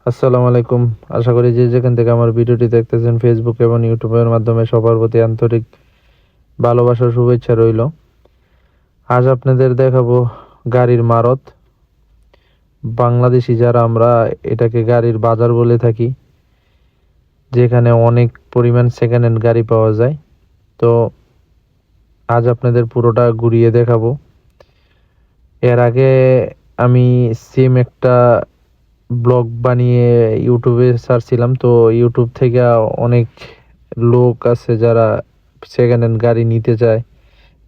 আসসালামু আলাইকুম। আশা করি যে যেখান থেকে আমার ভিডিওটি দেখতেছেন ফেসবুক এবং ইউটিউবের মাধ্যমে সবার প্রতি আন্তরিক ভালোবাসা ও শুভেচ্ছা রইল। আজ আপনাদের দেখাবো গাড়ির মারত। বাংলাদেশি যারা আমরা এটাকে গাড়ির বাজার বলে থাকি, যেখানে অনেক পরিমাণ সেকেন্ড হ্যান্ড গাড়ি পাওয়া যায়। তো আজ আপনাদের পুরোটা ঘুরিয়ে দেখাবো। এর আগে আমি সেম একটা ব্লগ বানিয়ে ইউটিউবে ছাড়ছিলাম। তো ইউটিউব থেকে অনেক লোক আছে যারা সেকেন্ড হ্যান্ড গাড়ি নিতে চায়।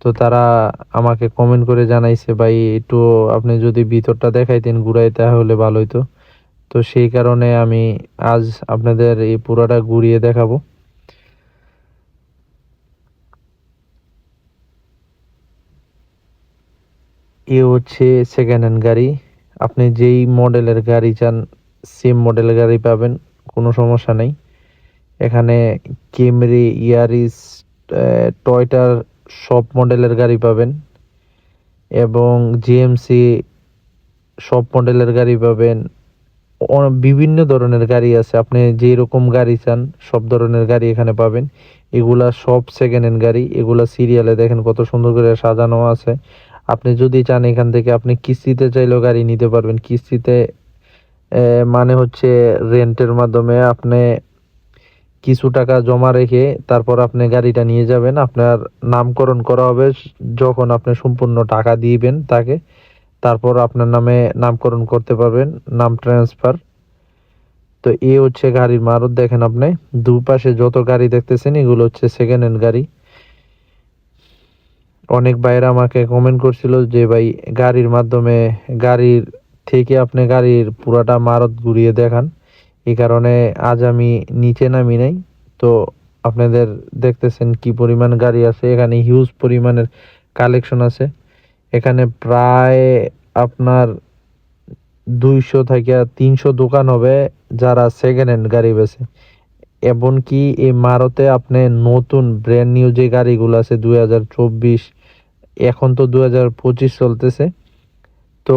তো তারা আমাকে কমেন্ট করে জানাইছে, ভাই একটু আপনি যদি ভিতরটা দেখাইতেন ঘুরাই তাহলে ভালো হতো। তো সেই কারণে আমি আজ আপনাদের এই পুরোটা ঘুরিয়ে দেখাবো। এ হচ্ছে সেকেন্ড হ্যান্ড গাড়ি। আপনি যেই মডেলের গাড়ি চান সেম মডেলের গাড়ি পাবেন, কোনো সমস্যা নেই। এখানে ক্যামরি, ইয়ারিস, টয়টার সব মডেলের গাড়ি পাবেন এবং জিএমসি সব মডেলের গাড়ি পাবেন। বিভিন্ন ধরনের গাড়ি আছে, আপনি যেরকম গাড়ি চান সব ধরনের গাড়ি এখানে পাবেন। এগুলা সব সেকেন্ড হ্যান্ড গাড়ি, এগুলা সিরিয়ালে দেখেন কত সুন্দর করে সাজানো আছে। আপনি যদি চান এখান থেকে আপনি কিস্তিতে চাইলেও গাড়ি নিতে পারবেন। কিস্তিতে মানে হচ্ছে রেন্টের মাধ্যমে আপনি কিছু টাকা জমা রেখে তারপর আপনি গাড়িটা নিয়ে যাবেন। আপনার নামকরণ করা হবে যখন আপনি সম্পূর্ণ টাকা দিবেন তাকে, তারপর আপনার নামে নামকরণ করতে পারবেন, নাম ট্রান্সফার। তো এই হচ্ছে গাড়ির মারুত। দেখেন আপনি দুপাশে যত গাড়ি দেখতেছেন এগুলো হচ্ছে সেকেন্ড হ্যান্ড গাড়ি। অনেক ভাইরা আমাকে কমেন্ট করছিল যে ভাই গাড়ির মাধ্যমে গাড়ির থেকে আপনি গাড়ির পুরাটা মারুত ঘুরিয়ে দেখান। এই কারণে আজ আমি নিচে নামি নাই। তো আপনাদের দেখতেছেন কি পরিমাণ গাড়ি আছে, এখানে হিউজ পরিমাণের কালেকশন আছে। এখানে প্রায় আপনার 200 থেকে 300 দোকান হবে যারা সেকেন্ড হ্যান্ড গাড়ি বেচে। এমনকি এই মারুতে আপনি নতুন ব্র্যান্ড নিউ যে গাড়িগুলো আছে 2024, এখন তো 2025 চলতেছে, তো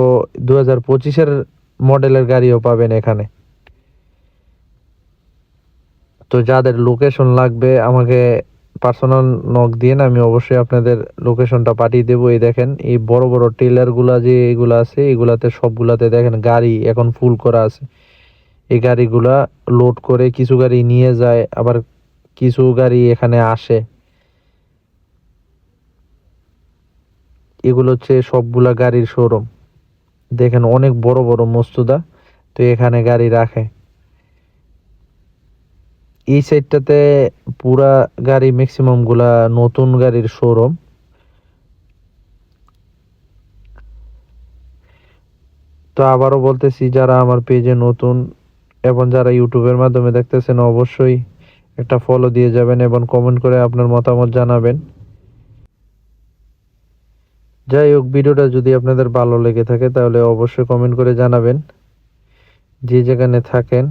2025-এর মডেলের গাড়িও পাবেন এখানে। তো যাদের লোকেশন লাগবে আমাকে পার্সোনাল নক দিন, আমি অবশ্যই আপনাদের লোকেশনটা পাঠিয়ে দেবো। এই দেখেন এই বড় বড় টেলার গুলা যে এগুলো আছে, এগুলাতে সবগুলাতে দেখেন গাড়ি এখন ফুল করা আছে। এই গাড়িগুলা লোড করে কিছু গাড়ি নিয়ে যায়, আবার কিছু গাড়ি এখানে আসে। এগুলো হচ্ছে সবগুলা গাড়ির শোরুম। দেখেন অনেক বড় বড় মস্তুদা, তো এখানে গাড়ি রাখে। এই সাইডটাতে পুরা গাড়ি ম্যাক্সিমাম গুলা নতুন গাড়ির শোরুম। তো আবারও বলতেছি, যারা আমার পেজে নতুন এবং যারা ইউটিউবের মাধ্যমে দেখতেছেন অবশ্যই একটা ফলো দিয়ে যাবেন এবং কমেন্ট করে আপনার মতামত জানাবেন। যাই হোক, ভিডিওটা যদি আপনাদের ভালো লেগে থাকে তাহলে অবশ্যই কমেন্ট করে জানাবেন। যে যেখানে থাকেন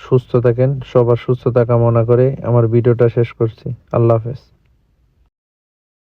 সুস্থ থাকেন, সবার সুস্থতা কামনা করে আমার ভিডিওটা শেষ করছি। আল্লাহ হাফেজ।